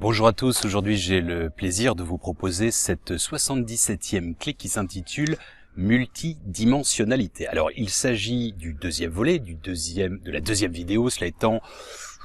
Bonjour à tous, aujourd'hui j'ai le plaisir de vous proposer cette 77e clé qui s'intitule multidimensionnalité. Alors il s'agit du deuxième volet, de la deuxième vidéo, cela étant,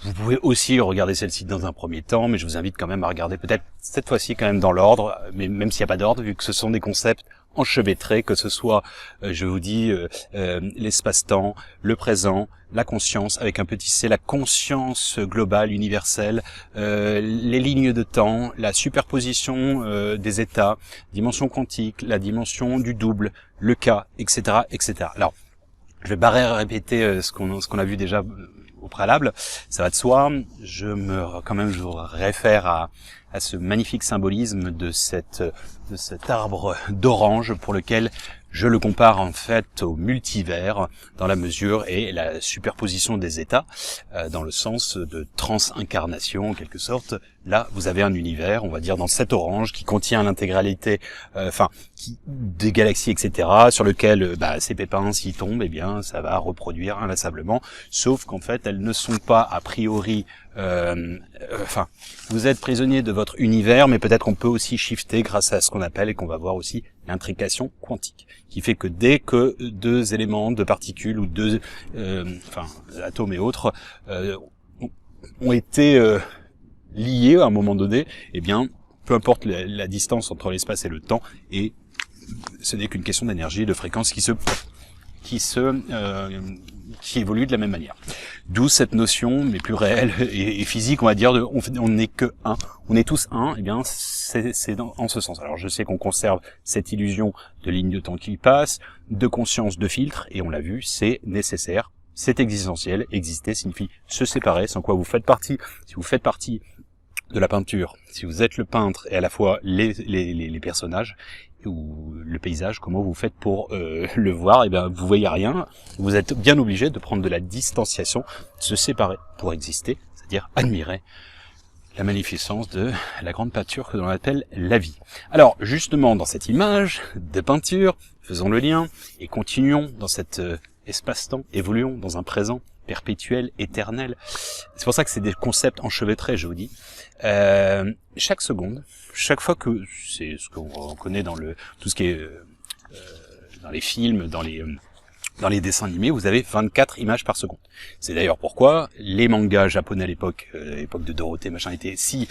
vous pouvez aussi regarder celle-ci dans un premier temps, mais je vous invite quand même à regarder peut-être cette fois-ci quand même dans l'ordre, mais même s'il n'y a pas d'ordre, vu que ce sont des concepts enchevêtrés, que ce soit, je vous dis, l'espace-temps, le présent, la conscience, avec un petit c, la conscience globale, universelle, les lignes de temps, la superposition des états, dimension quantique, la dimension du double, le cas, etc., etc. Alors, je vais répéter ce qu'on a vu déjà au préalable, ça va de soi. Je vous réfère à ce magnifique symbolisme de cet arbre d'orange pour lequel je le compare en fait au multivers dans la mesure et la superposition des états dans le sens de transincarnation en quelque sorte. Là, vous avez un univers, on va dire dans cet orange qui contient l'intégralité, des galaxies, etc. Sur lequel ces pépins s'y tombent, eh bien ça va reproduire inlassablement. Sauf qu'en fait, elles ne sont pas a priori. Vous êtes prisonnier de votre univers, mais peut-être qu'on peut aussi shifter grâce à ce qu'on appelle et qu'on va voir aussi l'intrication quantique, qui fait que dès que deux éléments, deux particules ou deux atomes et autres ont été liés à un moment donné, eh bien, peu importe la distance entre l'espace et le temps, et ce n'est qu'une question d'énergie, de fréquence qui évolue de la même manière. D'où cette notion, mais plus réelle et physique, on va dire, on n'est que un, on est tous un, et bien c'est en ce sens. Alors je sais qu'on conserve cette illusion de ligne de temps qui passe, de conscience, de filtre, et on l'a vu, c'est nécessaire, c'est existentiel. Exister signifie se séparer, sans quoi vous faites partie. Si vous faites partie de la peinture, si vous êtes le peintre et à la fois les personnages ou le paysage, comment vous faites pour le voir? Eh bien, vous voyez rien. Vous êtes bien obligé de prendre de la distanciation, de se séparer pour exister, c'est-à-dire admirer la magnificence de la grande peinture que l'on appelle la vie. Alors, justement, dans cette image de peinture, faisons le lien et continuons dans cet espace-temps, évoluons dans un présent perpétuel, éternel. C'est pour ça que c'est des concepts enchevêtrés, je vous dis. Chaque seconde, chaque fois que c'est ce qu'on connaît dans tout ce qui est dans les films, dans les dessins animés, vous avez 24 images par seconde. C'est d'ailleurs pourquoi les mangas japonais à l'époque de Dorothée machin étaient si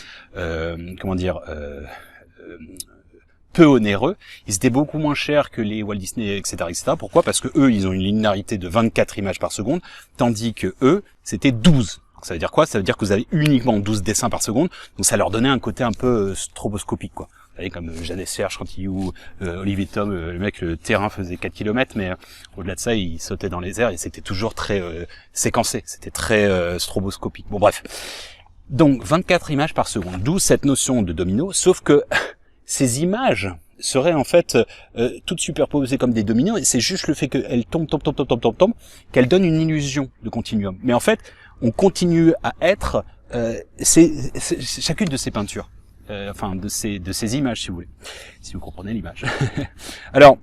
peu onéreux, ils étaient beaucoup moins chers que les Walt Disney, etc., etc. Pourquoi? Parce que eux, ils ont une linéarité de 24 images par seconde, tandis que eux, c'était 12. Donc ça veut dire quoi? Ça veut dire que vous avez uniquement 12 dessins par seconde, donc ça leur donnait un côté un peu stroboscopique, quoi. Vous savez, comme Jeanne Serge, quand il ou Olivier Tom, le terrain faisait 4 km, mais au-delà de ça, il sautait dans les airs et c'était toujours très séquencé, c'était très stroboscopique. Bon, bref. Donc, 24 images par seconde, d'où cette notion de domino, sauf que ces images seraient en fait toutes superposées comme des dominos, et c'est juste le fait qu'elles tombent, qu'elles donnent une illusion de continuum. Mais en fait, on continue à être chacune de ces peintures, de ces images, si vous voulez, si vous comprenez l'image. Alors,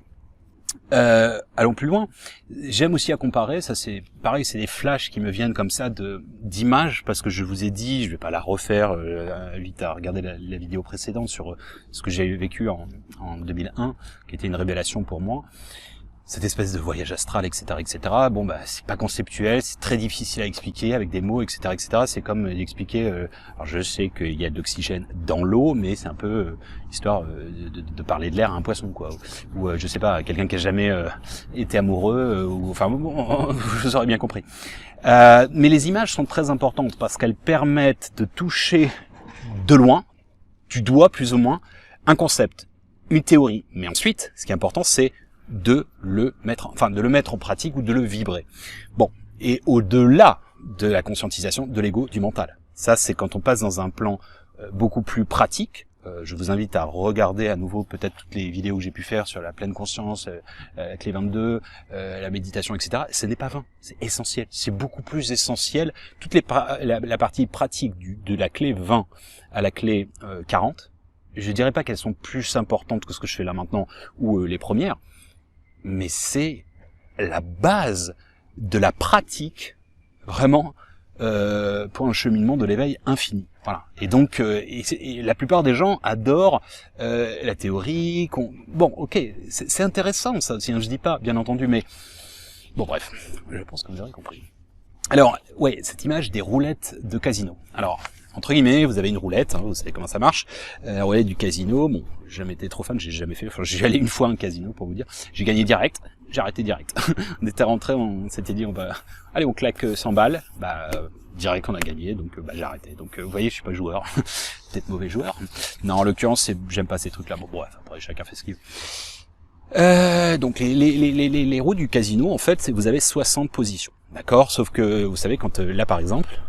allons plus loin. J'aime aussi à comparer, ça c'est pareil, c'est des flashs qui me viennent comme ça d'images, parce que je vous ai dit, je vais pas la refaire, invite à regarder la vidéo précédente sur ce que j'ai vécu en 2001, qui était une révélation pour moi. Cette espèce de voyage astral, etc., etc. Bon, c'est pas conceptuel, c'est très difficile à expliquer avec des mots, etc., etc. C'est comme d'expliquer. Alors, je sais qu'il y a de l'oxygène dans l'eau, mais c'est un peu histoire de parler de l'air à un poisson, quoi. Ou je sais pas, quelqu'un qui a jamais été amoureux, je vous aurais bien compris. Mais les images sont très importantes parce qu'elles permettent de toucher de loin, du doigt plus ou moins, un concept, une théorie. Mais ensuite, ce qui est important, c'est de le mettre en pratique ou de le vibrer. Bon, et au-delà de la conscientisation de l'ego, du mental. Ça, c'est quand on passe dans un plan beaucoup plus pratique. Je vous invite à regarder à nouveau peut-être toutes les vidéos que j'ai pu faire sur la pleine conscience, la clé 22, la méditation, etc. Ce n'est pas vain, c'est essentiel. C'est beaucoup plus essentiel. La partie pratique de la clé 20 à la clé 40, je dirais pas qu'elles sont plus importantes que ce que je fais là maintenant ou les premières, mais c'est la base de la pratique vraiment pour un cheminement de l'éveil infini. Voilà. Et donc, et la plupart des gens adorent la théorie. Bon, ok, c'est intéressant ça aussi, hein, je dis pas, bien entendu, mais bon, bref, je pense que vous avez compris. Alors, ouais, cette image des roulettes de casino. Alors, entre guillemets, vous avez une roulette, hein, vous savez comment ça marche. La roulette du casino, bon, j'ai jamais été trop fan, j'ai jamais fait. Enfin, j'ai allé une fois à un casino pour vous dire. J'ai gagné direct, j'ai arrêté direct. On était rentré, on s'était dit, allez, on claque 100 balles. Direct on a gagné, donc j'ai arrêté. Donc vous voyez, je suis pas joueur, peut-être mauvais joueur. Non, en l'occurrence, j'aime pas ces trucs-là. Bon, bref, après chacun fait ce qu'il veut. Donc les roues du casino, en fait, vous avez 60 positions. D'accord, sauf que vous savez quand là par exemple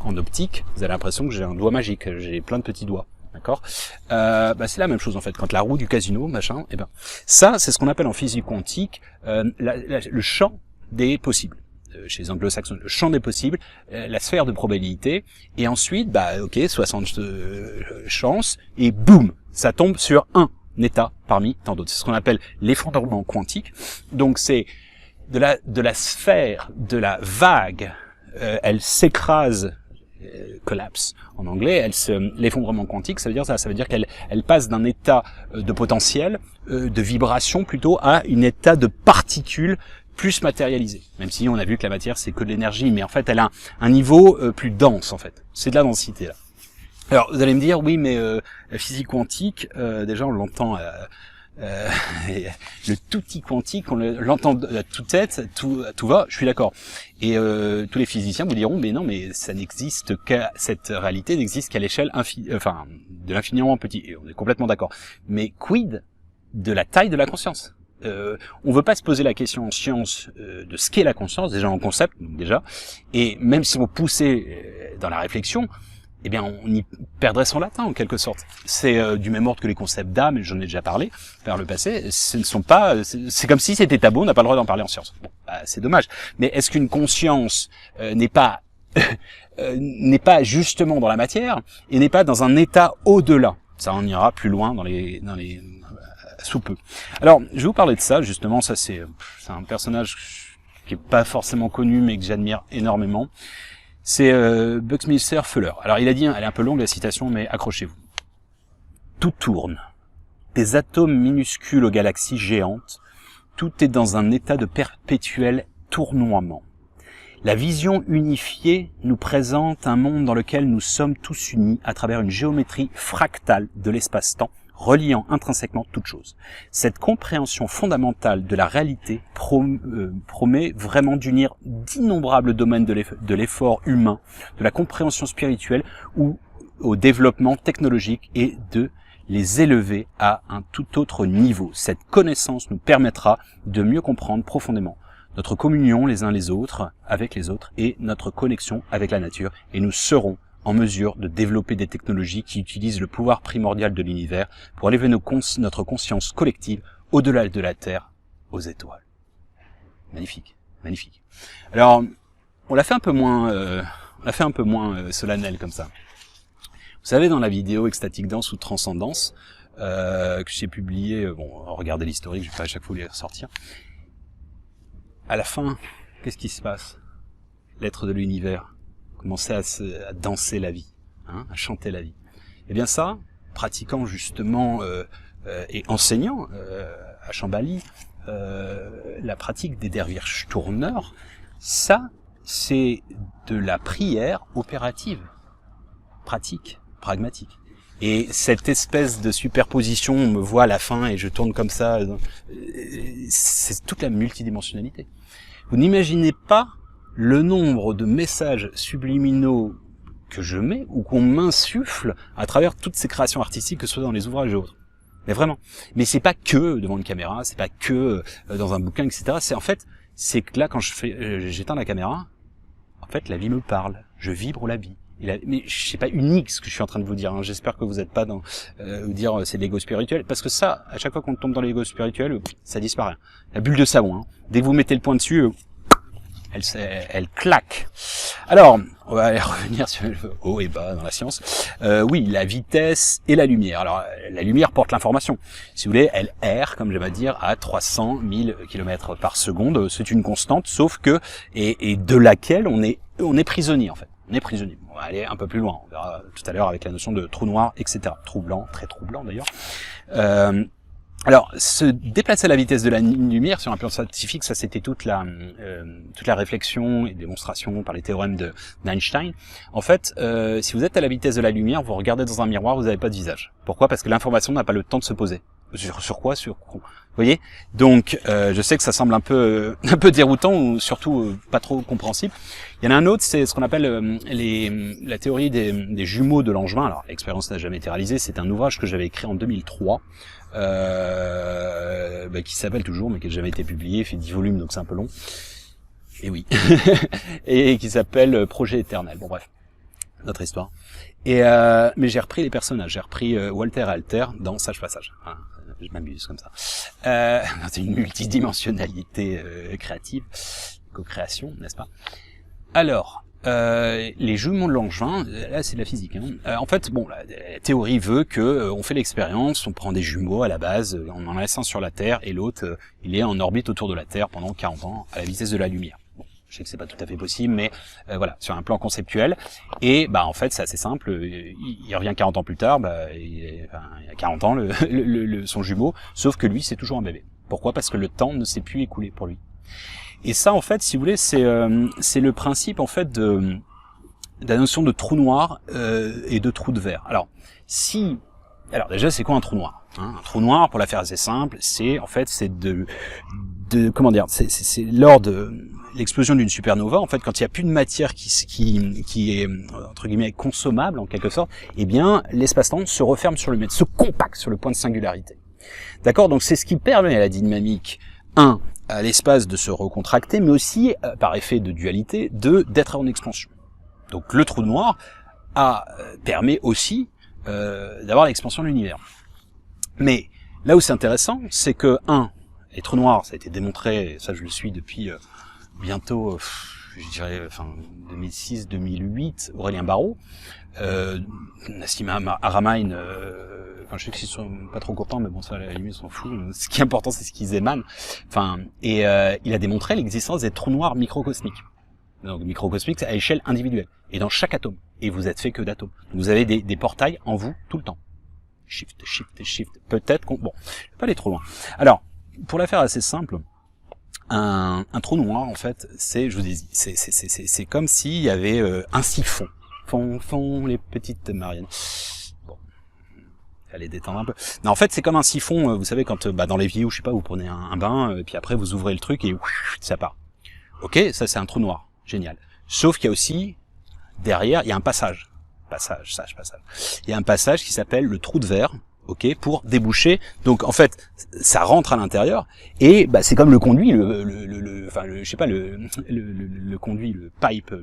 en optique, vous avez l'impression que j'ai un doigt magique, j'ai plein de petits doigts. D'accord, c'est la même chose en fait. Quand la roue du casino, machin, et ça c'est ce qu'on appelle en physique quantique le champ des possibles. Chez les anglo-saxons, le champ des possibles, la sphère de probabilité, et ensuite, 60 chances, et boum, ça tombe sur un état parmi tant d'autres. C'est ce qu'on appelle l'effondrement quantique. Donc c'est de la sphère, de la vague, elle s'écrase, collapse en anglais, l'effondrement quantique, ça veut dire ça, ça veut dire qu'elle passe d'un état de potentiel, de vibration plutôt, à un état de particules plus matérialisé. Même si on a vu que la matière c'est que de l'énergie, mais en fait elle a un niveau plus dense en fait. C'est de la densité là. Alors vous allez me dire oui mais la physique quantique, déjà on l'entend le tutti quantique, on l'entend à toute tête, tout va, je suis d'accord. Et tous les physiciens vous diront mais non mais ça n'existe cette réalité n'existe qu'à l'échelle de l'infiniment petit. Et on est complètement d'accord. Mais quid de la taille de la conscience? On veut pas se poser la question en science de ce qu'est la conscience, déjà en concept, donc déjà, et même si on poussait dans la réflexion, eh bien on y perdrait son latin en quelque sorte. C'est du même ordre que les concepts d'âme, et j'en ai déjà parlé par le passé, ce ne sont pas, c'est comme si c'était tabou, on n'a pas le droit d'en parler en science. Bon, c'est dommage. Mais est-ce qu'une conscience n'est pas justement dans la matière et n'est pas dans un état au-delà? Ça on ira plus loin dans les sous peu. Alors, je vais vous parler de ça, justement, ça c'est un personnage qui est pas forcément connu, mais que j'admire énormément. C'est Buckminster Fuller. Alors, il a dit, elle est un peu longue la citation, mais accrochez-vous. Tout tourne. Des atomes minuscules aux galaxies géantes, tout est dans un état de perpétuel tournoiement. La vision unifiée nous présente un monde dans lequel nous sommes tous unis à travers une géométrie fractale de l'espace-temps, reliant intrinsèquement toute chose. Cette compréhension fondamentale de la réalité promet vraiment d'unir d'innombrables domaines de l'effort humain, de la compréhension spirituelle ou au développement technologique et de les élever à un tout autre niveau. Cette connaissance nous permettra de mieux comprendre profondément notre communion les uns les autres, avec les autres, et notre connexion avec la nature, et nous serons en mesure de développer des technologies qui utilisent le pouvoir primordial de l'univers pour élever notre conscience collective au-delà de la Terre, aux étoiles. Magnifique, magnifique. Alors, on l'a fait un peu moins, solennel comme ça. Vous savez, dans la vidéo Ecstatic Dance ou Transcendance, que j'ai publié, regardez l'historique, je vais pas à chaque fois les ressortir. À la fin, qu'est-ce qui se passe? L'être de l'univers commencer à danser la vie, à chanter la vie. Et bien ça, pratiquant justement et enseignant à Chambali la pratique des derviches tourneurs, ça c'est de la prière opérative, pratique, pragmatique. Et cette espèce de superposition, on me voit à la fin et je tourne comme ça, c'est toute la multidimensionnalité. Vous n'imaginez pas le nombre de messages subliminaux que je mets ou qu'on m'insuffle à travers toutes ces créations artistiques, que ce soit dans les ouvrages et autres. Mais vraiment. Mais c'est pas que devant une caméra, c'est pas que dans un bouquin, etc. C'est que là, quand j'éteins la caméra, en fait, la vie me parle. Je vibre la vie. Mais c'est pas unique ce que je suis en train de vous dire. Hein. J'espère que vous n'êtes pas dans vous dire c'est de l'ego spirituel, parce que ça, à chaque fois qu'on tombe dans l'ego spirituel, ça disparaît. La bulle de savon. Hein. Dès que vous mettez le point dessus, elle claque. Alors, on va aller revenir sur le haut et bas dans la science. Oui, la vitesse et la lumière. Alors, la lumière porte l'information. Si vous voulez, elle erre, comme j'aime à dire, à 300 000 km par seconde. C'est une constante, sauf que, et de laquelle on est on est prisonnier en fait. On est prisonnier. On va aller un peu plus loin. On verra tout à l'heure avec la notion de trou noir, etc. Troublant, très troublant d'ailleurs. Alors, se déplacer à la vitesse de la lumière sur un plan scientifique, ça c'était toute la réflexion et démonstration par les théorèmes d'Einstein. En fait, si vous êtes à la vitesse de la lumière, vous regardez dans un miroir, vous n'avez pas de visage. Pourquoi? Parce que l'information n'a pas le temps de se poser. Sur quoi? Sur quoi? Vous voyez? Donc, je sais que ça semble un peu déroutant ou surtout pas trop compréhensible. Il y en a un autre, c'est ce qu'on appelle la théorie des jumeaux de Langevin. Alors, l'expérience n'a jamais été réalisée. C'est un ouvrage que j'avais écrit en 2003. Qui s'appelle toujours, mais qui n'a jamais été publié, il fait 10 volumes, donc c'est un peu long. Et oui. Et qui s'appelle Projet éternel. Bon bref, notre histoire. Et mais j'ai repris les personnages, j'ai repris Walter et Alter dans Sage Passage. Enfin, je m'amuse comme ça. C'est une multidimensionnalité créative, co-création, n'est-ce pas? Alors, les jumeaux de Langevin, là c'est de la physique. En fait, bon, la théorie veut que on fait l'expérience, on prend des jumeaux à la base, on en laisse un sur la Terre et l'autre, il est en orbite autour de la Terre pendant 40 ans à la vitesse de la lumière. Bon, je sais que c'est pas tout à fait possible, mais voilà, sur un plan conceptuel. Et en fait, c'est assez simple. Il revient 40 ans plus tard, il a 40 ans son jumeau, sauf que lui c'est toujours un bébé. Pourquoi? Parce que le temps ne s'est plus écoulé pour lui. Et ça, en fait, si vous voulez, c'est le principe, en fait, de la notion de trou noir et de trou de verre. Alors déjà, c'est quoi un trou noir? Un trou noir, pour la faire assez simple, c'est comment dire, c'est lors de l'explosion d'une supernova, en fait, quand il n'y a plus de matière qui est entre guillemets consommable en quelque sorte, eh bien, l'espace-temps se referme sur lui-même, se compacte sur le point de singularité. D'accord? Donc c'est ce qui permet à la dynamique à l'espace de se recontracter, mais aussi, par effet de dualité, d'être en expansion. Donc le trou noir permet aussi d'avoir l'expansion de l'univers. Mais là où c'est intéressant, c'est que, les trous noirs, ça a été démontré, et ça je le suis depuis bientôt, je dirais, 2006-2008, Aurélien Barraud, Nassim Haramein, je sais qu'ils sont pas trop contents, mais bon, ça, à la limite, ils s'en foutent. Ce qui est important, c'est ce qu'ils émanent. Il a démontré l'existence des trous noirs microcosmiques. Donc, microcosmiques à échelle individuelle. Et dans chaque atome. Et vous êtes fait que d'atomes. Vous avez des portails en vous, tout le temps. Shift, shift, shift. Peut-être bon, je vais pas aller trop loin. Alors, pour la faire assez simple, un trou noir, en fait, je vous ai dit, c'est comme s'il y avait un siphon. Font les petites Marianne. Allez détendre un peu. Non, en fait, c'est comme un siphon, vous savez, quand dans l'évier ou je sais pas, vous prenez un bain, puis après vous ouvrez le truc et ça part. Ok, ça c'est un trou noir, génial. Sauf qu'il y a aussi derrière, il y a un passage. Passage. Il y a un passage qui s'appelle le trou de verre, ok, pour déboucher. Donc en fait, ça rentre à l'intérieur et c'est comme le conduit, le conduit, le pipe,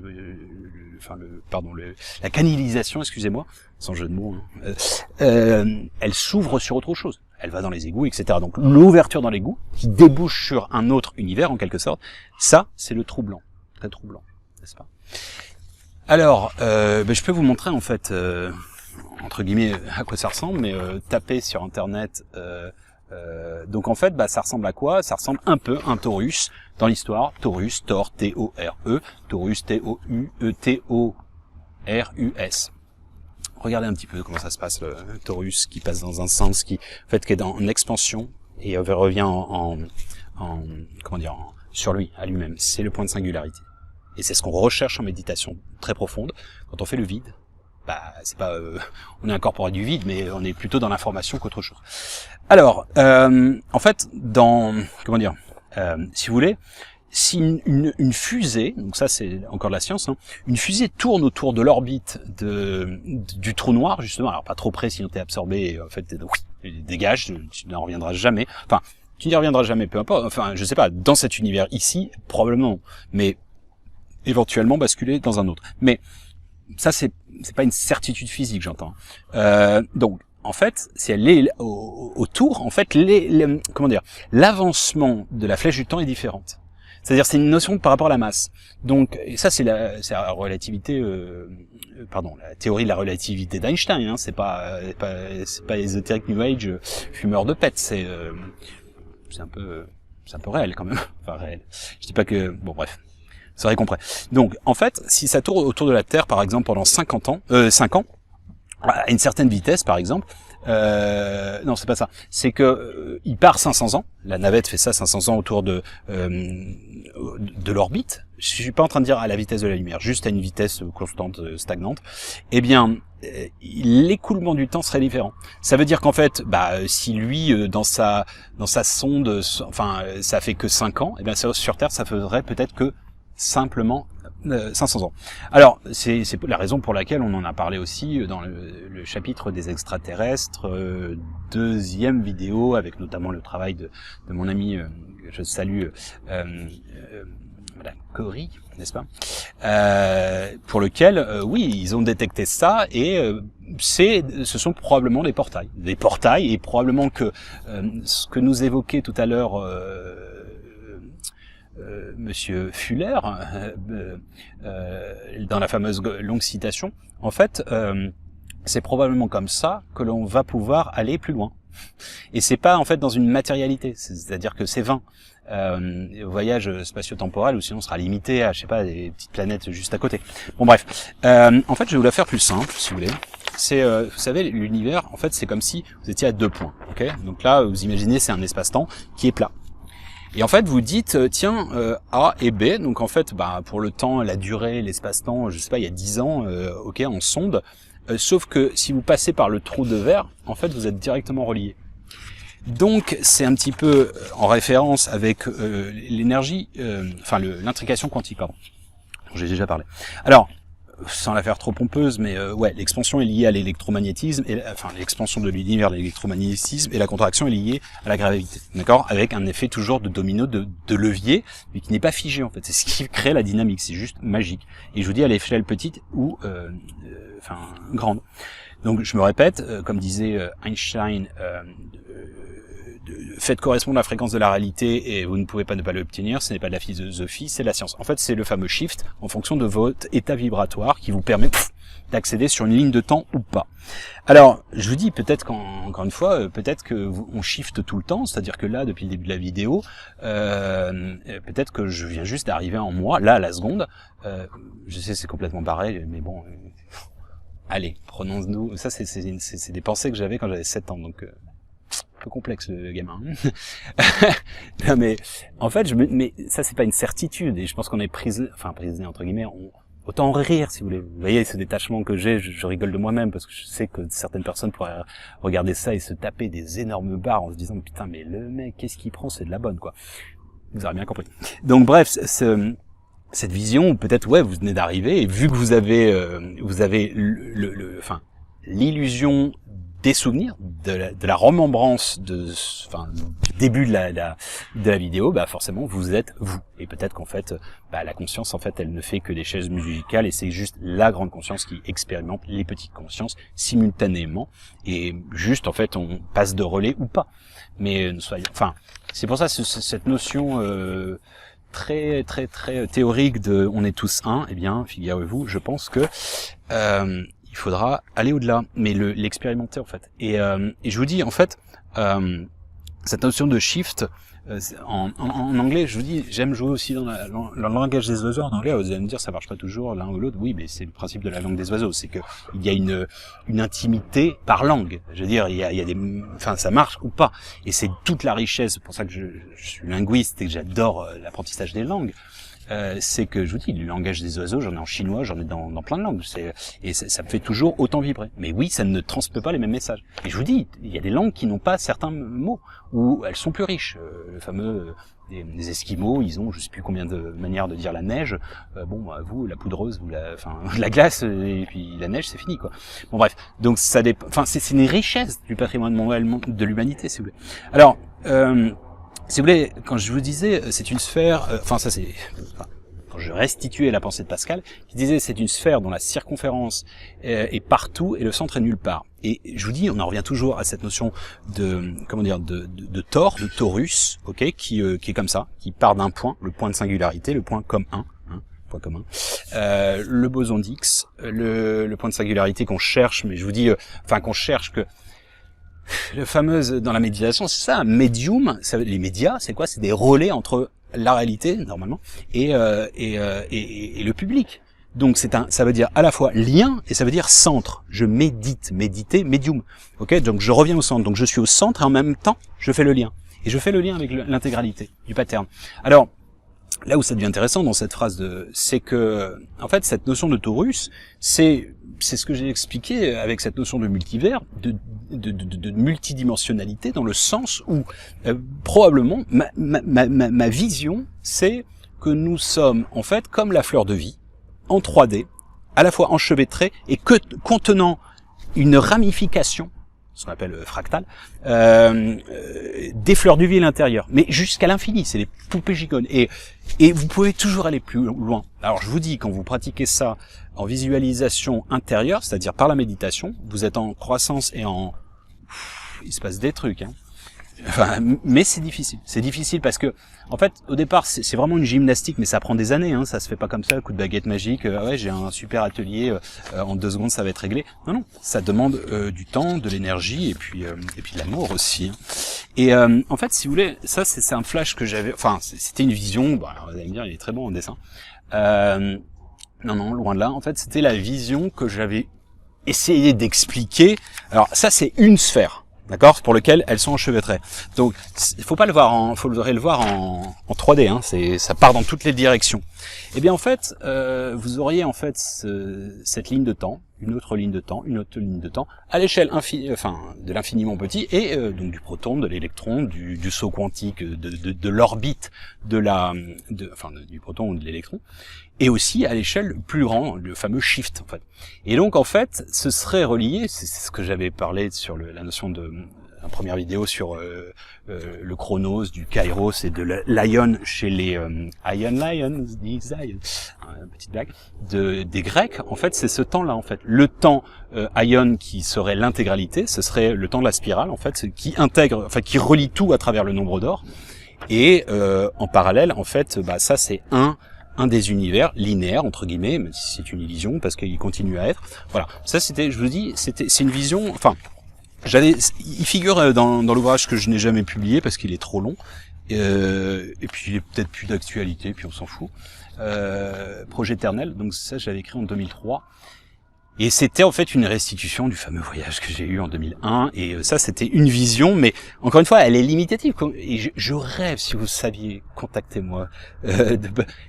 la canalisation, excusez-moi, sans jeu de mots. Elle s'ouvre sur autre chose. Elle va dans les égouts, etc. Donc l'ouverture dans l'égout qui débouche sur un autre univers en quelque sorte. Ça, c'est le trou blanc, très troublant, n'est-ce pas? Alors, je peux vous montrer en fait. Entre guillemets à quoi ça ressemble, mais tapez sur internet donc en fait ça ressemble à quoi? Ça ressemble un peu à un torus dans l'histoire. Torus, Thor, T-O-R-E, Torus, T-O-U-E-T-O-R-U-S. Regardez un petit peu comment ça se passe, le torus qui passe dans un sens qui est en expansion et revient sur lui, à lui-même. C'est le point de singularité. Et c'est ce qu'on recherche en méditation très profonde quand on fait le vide. C'est pas, on est incorporé du vide, mais on est plutôt dans l'information qu'autre chose. Alors, en fait, si vous voulez, si une fusée, donc ça c'est encore de la science, une fusée tourne autour de l'orbite du trou noir, justement, alors pas trop près sinon t'es absorbé, en fait, dégage, tu n'en reviendras jamais, tu n'y reviendras jamais, peu importe, je sais pas, dans cet univers ici, probablement, mais éventuellement basculer dans un autre. Mais ça, c'est pas une certitude physique, j'entends. Donc, en fait, si elle est autour, en fait, l'avancement de la flèche du temps est différente. C'est-à-dire, c'est une notion par rapport à la masse. Donc, et ça, c'est la relativité, la théorie de la relativité d'Einstein. C'est pas ésotérique New Age, fumeur de pète. C'est un peu réel quand même. Enfin, réel. Je dis pas que, bon, bref. C'est vrai compris. Donc, en fait, si ça tourne autour de la Terre, par exemple, pendant 5 ans, à une certaine vitesse, par exemple, non, c'est pas ça. C'est que il part 500 ans. La navette fait ça 500 ans autour de l'orbite. Je suis pas en train de dire à la vitesse de la lumière, juste à une vitesse constante, stagnante. Eh bien, l'écoulement du temps serait différent. Ça veut dire qu'en fait, si lui dans sa sonde, enfin, ça fait que 5 ans, eh bien sur Terre, ça ferait peut-être que simplement 500 ans. Alors, c'est la raison pour laquelle on en a parlé aussi dans le chapitre des extraterrestres, deuxième vidéo, avec notamment le travail de mon ami, je salue, Madame Cory, n'est-ce pas, pour lequel, oui, ils ont détecté ça, et ce sont probablement des portails, et probablement que ce que nous évoquait tout à l'heure Monsieur Fuller, dans la fameuse longue citation, en fait, c'est probablement comme ça que l'on va pouvoir aller plus loin. Et c'est pas en fait dans une matérialité, c'est-à-dire que c'est vain. Voyage spatio-temporel, ou sinon on sera limité à, je sais pas, des petites planètes juste à côté. Bon bref, en fait je vais vous la faire plus simple, si vous voulez. C'est, vous savez, l'univers, en fait c'est comme si vous étiez à 2 points, ok. Donc là, vous imaginez, c'est un espace-temps qui est plat. Et en fait, vous dites, tiens, A et B, donc en fait, pour le temps, la durée, l'espace-temps, je sais pas, il y a 10 ans, ok, en sonde, sauf que si vous passez par le trou de verre, en fait, vous êtes directement reliés. Donc, c'est un petit peu en référence avec l'énergie, l'intrication quantique, pardon, dont j'ai déjà parlé. Alors, sans la faire trop pompeuse, mais ouais, l'expansion est liée à l'électromagnétisme, l'expansion de l'univers, l'électromagnétisme, et la contraction est liée à la gravité, d'accord, avec un effet toujours de domino, de levier, mais qui n'est pas figé en fait. C'est ce qui crée la dynamique, c'est juste magique. Et je vous dis à l'échelle petite ou grande. Donc je me répète, comme disait Einstein, faites correspondre la fréquence de la réalité et vous ne pouvez pas ne pas l'obtenir, ce n'est pas de la philosophie, c'est de la science. En fait, c'est le fameux shift en fonction de votre état vibratoire qui vous permet d'accéder sur une ligne de temps ou pas. Alors, je vous dis peut-être qu'encore une fois, peut-être que on shift tout le temps, c'est-à-dire que là, depuis le début de la vidéo, peut-être que je viens juste d'arriver en moi, là, à la seconde. Je sais, c'est complètement barré, mais bon... allez, prenons-nous... Ça, c'est des pensées que j'avais quand j'avais 7 ans, donc... peu complexe le gamin. Non mais en fait mais ça c'est pas une certitude, et je pense qu'on est prisonnier entre guillemets, autant en rire si vous voulez. Vous voyez ce détachement que j'ai, je rigole de moi-même parce que je sais que certaines personnes pourraient regarder ça et se taper des énormes barres en se disant putain mais le mec qu'est-ce qu'il prend, c'est de la bonne quoi. Vous aurez bien compris. Donc bref, cette vision, peut-être ouais, vous venez d'arriver, et vu que vous avez l'illusion des souvenirs, de la remembrance du début de la vidéo, forcément vous êtes vous. Et peut-être qu'en fait, la conscience, en fait, elle ne fait que des chaises musicales, et c'est juste la grande conscience qui expérimente les petites consciences simultanément, et juste, en fait, on passe de relais ou pas. Mais c'est pour ça, cette notion très très très théorique de on est tous un, eh bien, figurez-vous, je pense que il faudra aller au-delà, mais l'expérimenter en fait. Et je vous dis en fait, cette notion de shift, en anglais, je vous dis, j'aime jouer aussi dans le langage des oiseaux. En anglais, vous allez me dire, ça marche pas toujours l'un ou l'autre. Oui, mais c'est le principe de la langue des oiseaux, c'est que il y a une intimité par langue. Je veux dire, il y a des, ça marche ou pas. Et c'est toute la richesse. C'est pour ça que je suis linguiste et que j'adore l'apprentissage des langues. C'est que je vous dis, le langage des oiseaux, j'en ai en chinois, j'en ai dans plein de langues, et ça me fait toujours autant vibrer. Mais oui, ça ne transmet pas les mêmes messages. Et je vous dis, il y a des langues qui n'ont pas certains mots, ou elles sont plus riches. Le fameux des Esquimaux, ils ont je sais plus combien de manières de dire la neige. Vous, la poudreuse, vous la glace, et puis la neige, c'est fini quoi. Bon bref, donc ça dépend. C'est une richesse du patrimoine mondial de l'humanité, si vous voulez. Alors. Si vous voulez, quand je vous disais, c'est une sphère, quand je restituais la pensée de Pascal, qui disait c'est une sphère dont la circonférence est partout et le centre est nulle part. Et je vous dis, on en revient toujours à cette notion de torus, ok, qui est comme ça, qui part d'un point, le point de singularité, le point comme un. Point commun, le boson d'Higgs, le point de singularité qu'on cherche, mais je vous dis, qu'on cherche que le fameux dans la méditation, c'est ça, un médium, les médias, c'est quoi? C'est des relais entre la réalité normalement et le public. Donc ça veut dire à la fois lien et ça veut dire centre. Je médite, méditer, médium. Ok, donc je reviens au centre. Donc je suis au centre et en même temps je fais le lien. Et je fais le lien avec l'intégralité du pattern. Alors là où ça devient intéressant dans cette phrase c'est que en fait cette notion de torus, c'est ce que j'ai expliqué avec cette notion de multivers, de multidimensionnalité, dans le sens où probablement ma vision, c'est que nous sommes en fait comme la fleur de vie, en 3D, à la fois enchevêtrée et contenant une ramification, ce qu'on appelle fractal, des fleurs de vie à l'intérieur, mais jusqu'à l'infini, c'est les poupées gigones. Et vous pouvez toujours aller plus loin. Alors je vous dis, quand vous pratiquez ça en visualisation intérieure, c'est-à-dire par la méditation, vous êtes en croissance et il se passe des trucs, hein. Enfin, mais c'est difficile. C'est difficile parce que, en fait, au départ, c'est vraiment une gymnastique, mais ça prend des années. Hein, ça se fait pas comme ça, le coup de baguette magique. Ouais, j'ai un super atelier. En 2 secondes, ça va être réglé. Non, non, ça demande du temps, de l'énergie et puis de l'amour aussi. Hein. Et en fait, si vous voulez, ça, c'est un flash que j'avais. Enfin, c'était une vision. Bon, alors, vous allez me dire, il est très bon en dessin. Non, loin de là. En fait, c'était la vision que j'avais essayé d'expliquer. Alors, ça, c'est une sphère. D'accord, pour lequel elles sont enchevêtrées. Donc, il faudrait le voir en 3D. Hein, ça part dans toutes les directions. Et bien en fait, vous auriez en fait cette ligne de temps, une autre ligne de temps, une autre ligne de temps, à l'échelle de l'infiniment petit, et donc du proton, de l'électron, du saut quantique, de l'orbite du proton ou de l'électron, et aussi à l'échelle plus grande, le fameux shift en fait. Et donc en fait, ce serait relié, c'est ce que j'avais parlé sur la notion de la première vidéo sur le chronos, du kairos et de l'ion chez les lions, petite blague, des Grecs. En fait, c'est ce temps-là en fait. Le temps ion qui serait l'intégralité, ce serait le temps de la spirale en fait, qui intègre, enfin qui relie tout à travers le nombre d'or. Et en parallèle, en fait, ça c'est un des univers linéaires entre guillemets, même si c'est une illusion parce qu'il continue à être. Voilà, ça c'était, je vous dis, c'est une vision. Enfin, il figure dans l'ouvrage que je n'ai jamais publié parce qu'il est trop long. Et puis il est peut-être plus d'actualité, puis on s'en fout. Projet éternel, donc ça j'avais écrit en 2003. Et c'était en fait une restitution du fameux voyage que j'ai eu en 2001. Et ça, c'était une vision, mais encore une fois, elle est limitative. Et je rêve, si vous saviez, contactez-moi.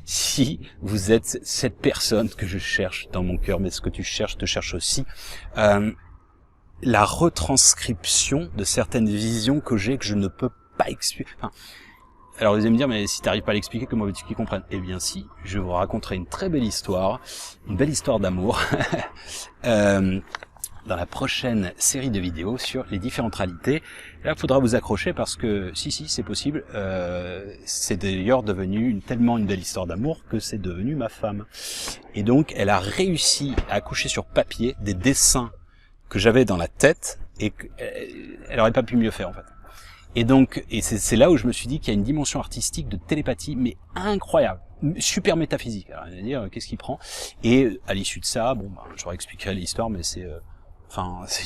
Si vous êtes cette personne que je cherche dans mon cœur, mais ce que tu cherches, te cherche aussi. La retranscription de certaines visions que j'ai, que je ne peux pas expliquer. Enfin, alors vous allez me dire, mais si tu n'arrives pas à l'expliquer, comment veux-tu qu'ils comprennent? Eh bien si, je vous raconterai une très belle histoire d'amour, dans la prochaine série de vidéos sur les différentes réalités. Là, il faudra vous accrocher parce que, si, c'est possible, c'est d'ailleurs devenu tellement une belle histoire d'amour que c'est devenu ma femme. Et donc, elle a réussi à accoucher sur papier des dessins que j'avais dans la tête et qu'elle aurait pas pu mieux faire en fait. Et donc, c'est là où je me suis dit qu'il y a une dimension artistique de télépathie, mais incroyable, super métaphysique. Alors, on va dire, qu'est-ce qu'il prend? Et à l'issue de ça, j'aurais expliqué l'histoire, mais c'est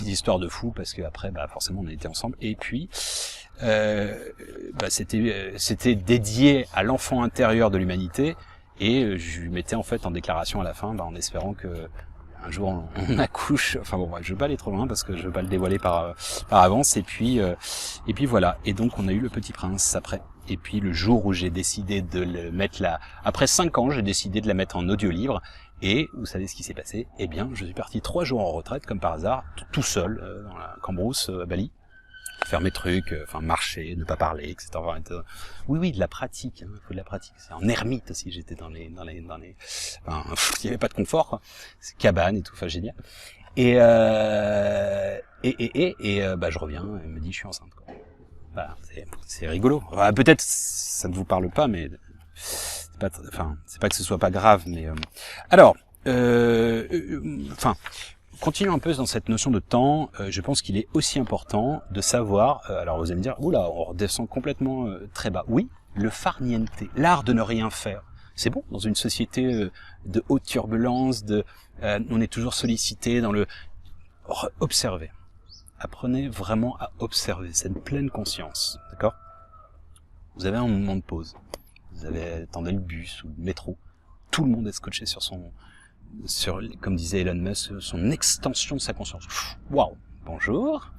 une histoire de fou parce que après, forcément, on était ensemble. Et puis, c'était dédié à l'enfant intérieur de l'humanité, et je lui mettais en fait en déclaration à la fin, en espérant que un jour on accouche, je veux pas aller trop loin parce que je veux pas le dévoiler par avance, et puis voilà. Et donc on a eu le Petit Prince après. Et puis le jour où j'ai décidé de le mettre après 5 ans, j'ai décidé de la mettre en audio-livre. Et vous savez ce qui s'est passé? Eh bien, je suis parti 3 jours en retraite, comme par hasard, tout seul, dans la Cambrousse, à Bali. Faire mes trucs, marcher, ne pas parler, etc. Oui, de la pratique, il faut de la pratique. C'est en ermite aussi, j'étais dans les, il y avait pas de confort, quoi. C'est cabane et tout, génial. Et je reviens, elle me dit, je suis enceinte, quoi. Voilà, c'est rigolo. Enfin, peut-être, ça ne vous parle pas, mais, c'est pas que ce soit pas grave, mais, continuons un peu dans cette notion de temps. Je pense qu'il est aussi important de savoir, alors vous allez me dire, oula, on redescend complètement très bas. Oui, le far niente, l'art de ne rien faire. C'est bon, dans une société de haute turbulence, on est toujours sollicité dans le... Observez. Apprenez vraiment à observer, cette pleine conscience, d'accord? Vous avez un moment de pause. vous attendez le bus ou le métro, tout le monde est scotché sur comme disait Elon Musk, son extension de sa conscience. Waouh, bonjour.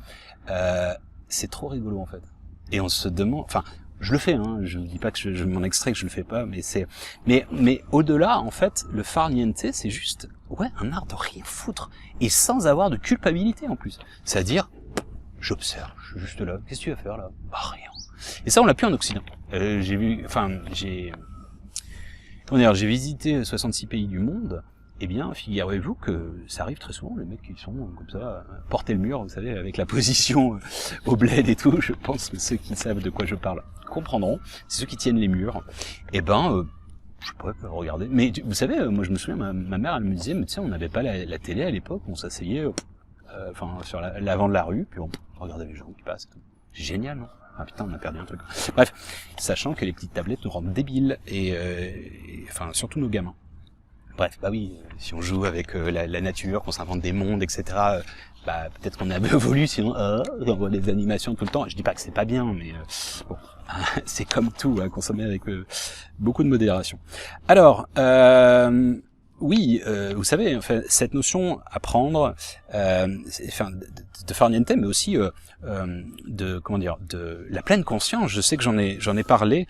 C'est trop rigolo en fait. Et on se demande, enfin, je le fais, hein, je ne dis pas que je m'en extrais, que je le fais pas, mais au-delà, en fait, le farniente, c'est juste, un art de rien foutre, et sans avoir de culpabilité en plus. C'est-à-dire, j'observe, je suis juste là, qu'est-ce que tu vas faire là? Bah rien. Et ça, on l'a plus en Occident. J'ai visité 66 pays du monde. Eh bien, figurez-vous que ça arrive très souvent, les mecs qui sont comme ça, porter le mur, vous savez, avec la position au bled et tout. Je pense que ceux qui savent de quoi je parle comprendront. C'est ceux qui tiennent les murs. Eh ben, je sais pas, regardez. Mais vous savez, moi je me souviens, ma mère, elle me disait, mais tu sais, on n'avait pas la télé à l'époque, on s'asseyait, sur l'avant de la rue, puis on regardait les gens qui passent. C'est génial, non? Ah putain, on a perdu un truc. Bref, sachant que les petites tablettes nous rendent débiles, et surtout nos gamins. Bref, bah oui, si on joue avec la nature, qu'on s'invente des mondes, etc., peut-être qu'on a évolué, sinon on voit des animations tout le temps. Je dis pas que c'est pas bien, mais bon, c'est comme tout, à consommer avec beaucoup de modération. Alors, oui, vous savez, enfin, cette notion apprendre, de farniente, mais aussi de la pleine conscience. Je sais que j'en ai parlé.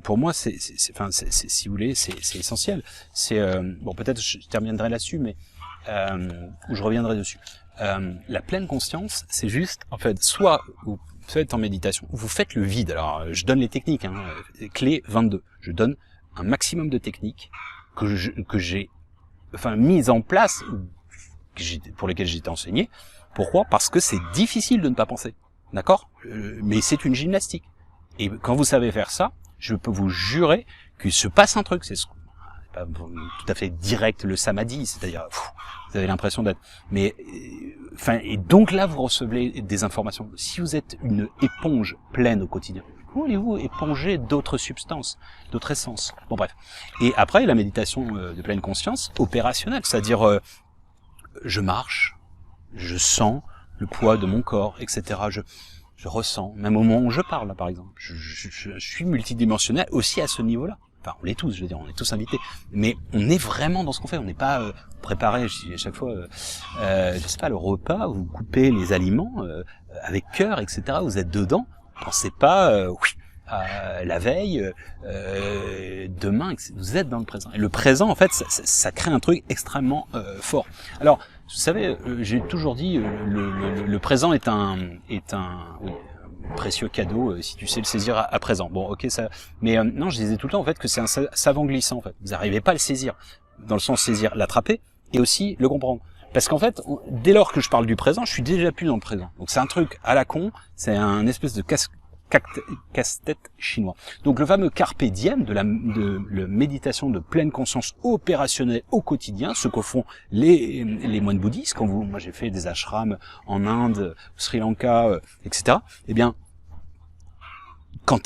Pour moi, si vous voulez, c'est essentiel. C'est peut-être je terminerai là-dessus, mais ou je reviendrai dessus. La pleine conscience, c'est juste, en fait, soit vous faites en méditation, vous faites le vide. Alors, je donne les techniques, hein, clé 22. Je donne un maximum de techniques que j'ai mise en place, pour lesquelles j'ai été enseigné. Pourquoi? Parce que c'est difficile de ne pas penser. D'accord? Mais c'est une gymnastique. Et quand vous savez faire ça, je peux vous jurer qu'il se passe un truc. C'est pas tout à fait direct le samadhi, c'est-à-dire vous avez l'impression d'être... Mais et donc là vous recevez des informations. Si vous êtes une éponge pleine au quotidien, comment allez-vous éponger d'autres substances, d'autres essences? Bon bref. Et après la méditation de pleine conscience opérationnelle, c'est-à-dire je marche, je sens le poids de mon corps, etc. Je ressens, même au moment où je parle, là, par exemple. Je suis multidimensionnel aussi à ce niveau-là. Enfin, on l'est tous, je veux dire, on est tous invités. Mais on est vraiment dans ce qu'on fait. On n'est pas préparé, je dis à chaque fois, je sais pas, le repas, vous coupez les aliments avec cœur, etc. Vous êtes dedans. Pensez pas, la veille, demain, vous êtes dans le présent. Et le présent, en fait, ça crée un truc extrêmement fort. Alors, vous savez, j'ai toujours dit, le présent est un précieux cadeau si tu sais le saisir à présent. Bon, ok, ça. Mais non, je disais tout le temps en fait que c'est un savant glissant. En fait, vous n'arrivez pas à le saisir, dans le sens saisir, l'attraper, et aussi le comprendre. Parce qu'en fait, dès lors que je parle du présent, je suis déjà plus dans le présent. Donc c'est un truc à la con, c'est un espèce de casse-tête chinois. Donc le fameux carpe diem de la méditation de pleine conscience opérationnelle au quotidien, ce que font les moines bouddhistes. Moi j'ai fait des ashrams en Inde, au Sri Lanka, etc. Eh bien,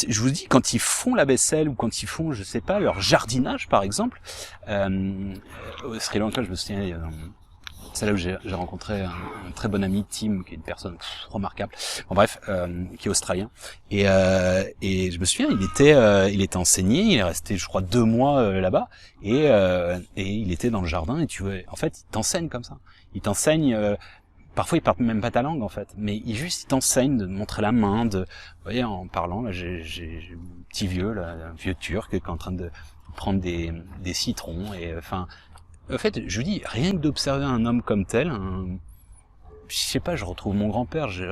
je vous dis, quand ils font la vaisselle ou quand ils font, je sais pas, leur jardinage par exemple, au Sri Lanka, je me souviens, c'est là où j'ai rencontré un très bon ami, Tim, qui est une personne remarquable. Bon bref, qui est australien. Et je me souviens, il était enseigné, il est resté, je crois, 2 mois là-bas, et il était dans le jardin. Et en fait, il t'enseigne comme ça. Il t'enseigne. Parfois, il parle même pas ta langue en fait, mais il t'enseigne de montrer la main. Vous voyez, en parlant, là, j'ai un petit vieux, là, un vieux turc, qui est en train de prendre des citrons et en fait, je vous dis, rien que d'observer un homme comme tel, je sais pas, je retrouve mon grand-père, je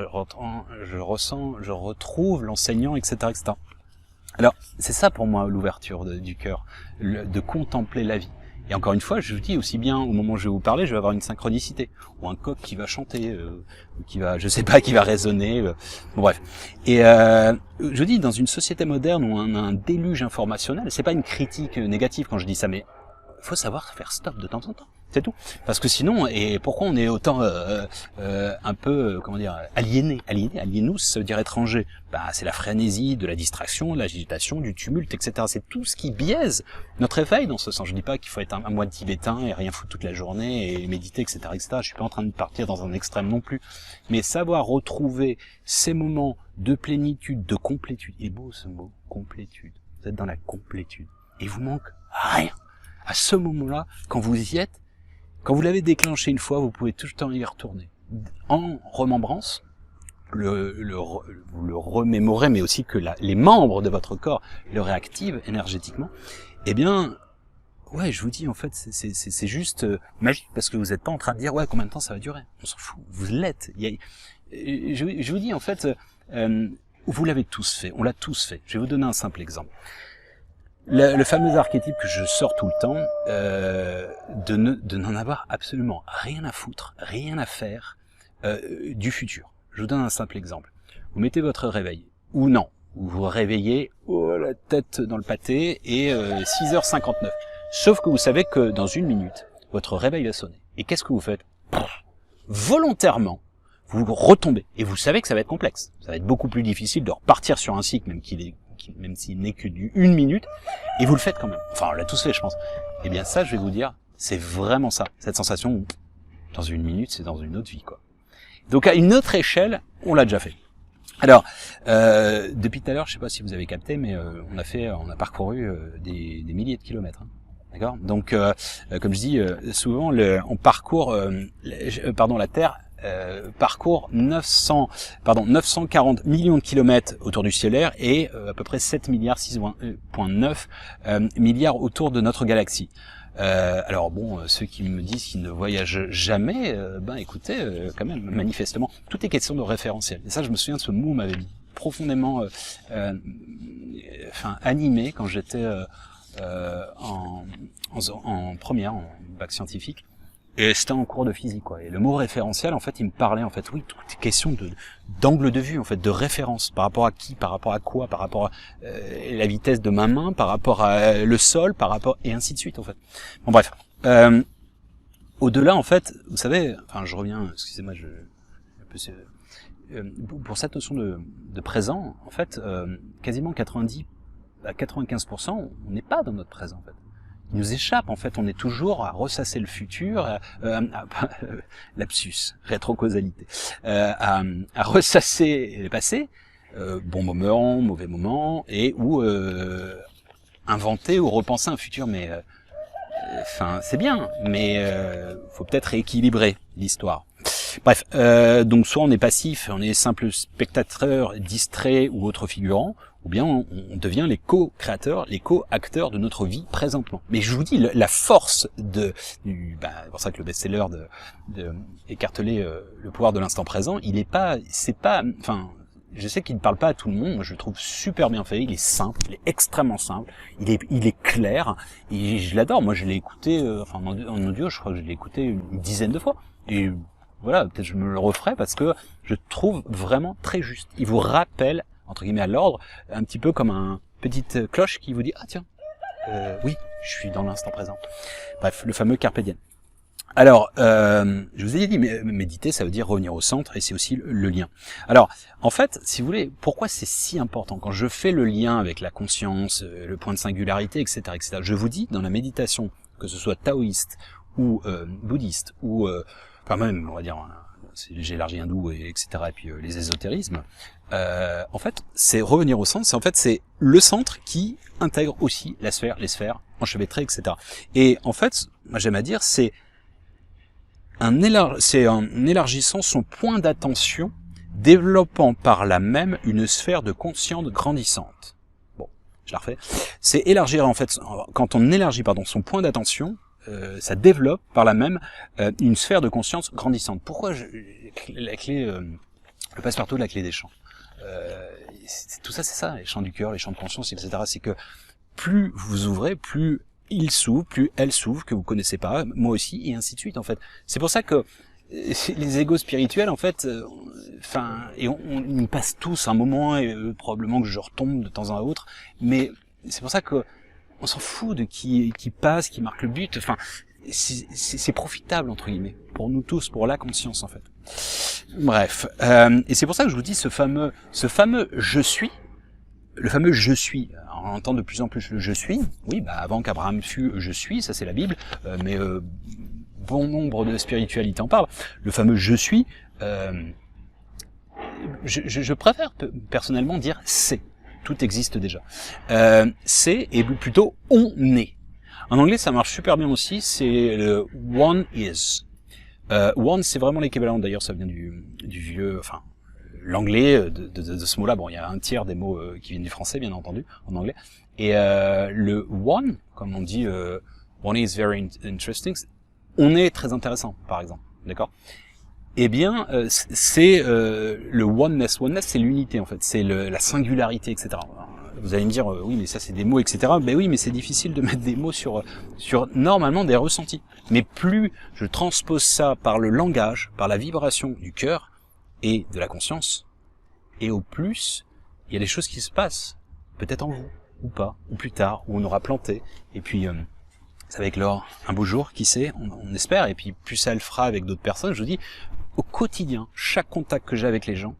retrouve l'enseignant, etc., etc. Alors, c'est ça pour moi l'ouverture du cœur, de contempler la vie. Et encore une fois, je vous dis aussi bien, au moment où je vais vous parler, je vais avoir une synchronicité, ou un coq qui va chanter, qui va, je sais pas, qui va résonner, bon, bref. Et je vous dis, dans une société moderne où on a un déluge informationnel, c'est pas une critique négative quand je dis ça, mais faut savoir faire stop de temps en temps, c'est tout. Parce que sinon, et pourquoi on est autant un peu, aliénus, ça veut dire étranger. C'est la frénésie, de la distraction, de l'agitation, du tumulte, etc. C'est tout ce qui biaise notre éveil dans ce sens. Je dis pas qu'il faut être un moine tibétain et rien foutre toute la journée et méditer, etc., etc. Je suis pas en train de partir dans un extrême non plus. Mais savoir retrouver ces moments de plénitude, de complétude. Il est beau ce mot, complétude. vous êtes dans la complétude. Et il vous manque rien. À ce moment-là, quand vous y êtes, quand vous l'avez déclenché une fois, vous pouvez tout le temps y retourner. En remembrance, vous le remémorez, mais aussi que les membres de votre corps le réactivent énergétiquement, eh bien, ouais, je vous dis, en fait, c'est juste magique, parce que vous n'êtes pas en train de dire, ouais, combien de temps ça va durer. On s'en fout. Vous l'êtes. Je vous dis, en fait, vous l'avez tous fait. On l'a tous fait. Je vais vous donner un simple exemple. Le fameux archétype que je sors tout le temps, de n'en avoir absolument rien à foutre, rien à faire du futur. Je vous donne un simple exemple. Vous mettez votre réveil, ou non, vous vous réveillez, la tête dans le pâté, et 6h59. Sauf que vous savez que dans 1 minute, votre réveil va sonner. Et qu'est-ce que vous faites? Volontairement, vous retombez. Et vous savez que ça va être complexe. Ça va être beaucoup plus difficile de repartir sur un cycle, même s'il n'est que d'1 minute, et vous le faites quand même. Enfin, on l'a tous fait, je pense. Eh bien ça, je vais vous dire, c'est vraiment ça. Cette sensation où, dans 1 minute, c'est dans une autre vie, quoi. Donc à une autre échelle, on l'a déjà fait. Alors, depuis tout à l'heure, je sais pas si vous avez capté, mais on a parcouru des milliers de kilomètres. Hein. D'accord. Donc, comme je dis, souvent, on parcourt, la Terre parcourt 940 millions de kilomètres autour du stellaire et à peu près 7 milliards, 6,9 milliards autour de notre galaxie. Alors bon, ceux qui me disent qu'ils ne voyagent jamais, écoutez, quand même, manifestement, tout est question de référentiel. Et ça, je me souviens de ce mot m'avait profondément animé quand j'étais en première, en bac scientifique. Et c'était en cours de physique, quoi. Et le mot référentiel, en fait, il me parlait, en fait, oui, tout est question d'angle de vue, en fait, de référence. Par rapport à qui, par rapport à quoi, par rapport à la vitesse de ma main, par rapport à le sol, et ainsi de suite, en fait. Bon, bref. Au-delà, en fait, vous savez, je reviens, excusez-moi, pour cette notion de présent, en fait, quasiment 90 à 95%, on n'est pas dans notre présent, en fait. Il nous échappe, en fait, on est toujours à ressasser le futur, lapsus, rétrocausalité, à ressasser le passé, bon moment, mauvais moment, ou inventer ou repenser un futur, mais c'est bien, mais faut peut-être rééquilibrer l'histoire. Bref, donc soit on est passif, on est simple spectateur, distrait ou autre figurant, ou bien on devient les co-créateurs, les co-acteurs de notre vie présentement. Mais je vous dis, la force c'est pour ça que le best-seller de Écarteler le pouvoir de l'instant présent, je sais qu'il ne parle pas à tout le monde, moi je le trouve super bien fait, il est simple, il est extrêmement simple, il est clair, et je l'adore, moi je l'ai écouté, en audio, je crois que je l'ai écouté une dizaine de fois, et voilà, peut-être je me le referai parce que je trouve vraiment très juste. Il vous rappelle, entre guillemets, à l'ordre, un petit peu comme une petite cloche qui vous dit « Ah tiens, oui, je suis dans l'instant présent ». Bref, le fameux carpe diem. Alors, je vous ai dit, méditer, ça veut dire revenir au centre, et c'est aussi le lien. Alors, en fait, si vous voulez, pourquoi c'est si important? Quand je fais le lien avec la conscience, le point de singularité, etc., je vous dis, dans la méditation, que ce soit taoïste, ou bouddhiste, ou même, on va dire, j'élargis hindou, etc., et puis les ésotérismes, en fait, c'est revenir au centre, c'est le centre qui intègre aussi les sphères enchevêtrées, etc. Et en fait, moi j'aime à dire, c'est en élargissant son point d'attention, développant par là même une sphère de conscience grandissante. Bon, je la refais. C'est élargir, en fait, quand on élargit, son point d'attention, ça développe par là même une sphère de conscience grandissante. Pourquoi la clé, le passe-partout de la clé des champs, tout ça, c'est ça, les champs du cœur, les champs de conscience, etc. C'est que plus vous ouvrez, plus il s'ouvre, plus elle s'ouvre, que vous connaissez pas, moi aussi, et ainsi de suite, en fait. C'est pour ça que les égos spirituels, en fait, et on y passe tous un moment, et probablement que je retombe de temps en autre, mais c'est pour ça que on s'en fout de qui passe, qui marque le but, c'est profitable, entre guillemets, pour nous tous, pour la conscience, en fait. Bref, et c'est pour ça que je vous dis ce fameux je suis, le fameux je suis. On entend de plus en plus le je suis. Oui, avant qu'Abraham fût je suis, ça c'est la Bible, mais bon nombre de spiritualités en parlent. Le fameux je suis, je préfère personnellement dire c'est. tout existe déjà. C'est, et plutôt on est. En anglais, ça marche super bien aussi, c'est le one is. One, c'est vraiment l'équivalent, d'ailleurs ça vient du vieux, enfin, l'anglais de ce mot-là. Bon, il y a un tiers des mots qui viennent du français, bien entendu, en anglais. Et le one, comme on dit, one is very interesting, on est très intéressant, par exemple, d'accord? Eh bien, c'est le oneness. Oneness, c'est l'unité, en fait, c'est la singularité, etc. Vous allez me dire, oui, mais ça, c'est des mots, etc. Ben oui, mais c'est difficile de mettre des mots sur normalement des ressentis. Mais plus je transpose ça par le langage, par la vibration du cœur et de la conscience, et au plus, il y a des choses qui se passent, peut-être en vous, ou pas, ou plus tard, où on aura planté, et puis ça va éclore un beau jour, qui sait, on espère, et puis plus ça le fera avec d'autres personnes. Je vous dis, au quotidien, chaque contact que j'ai avec les gens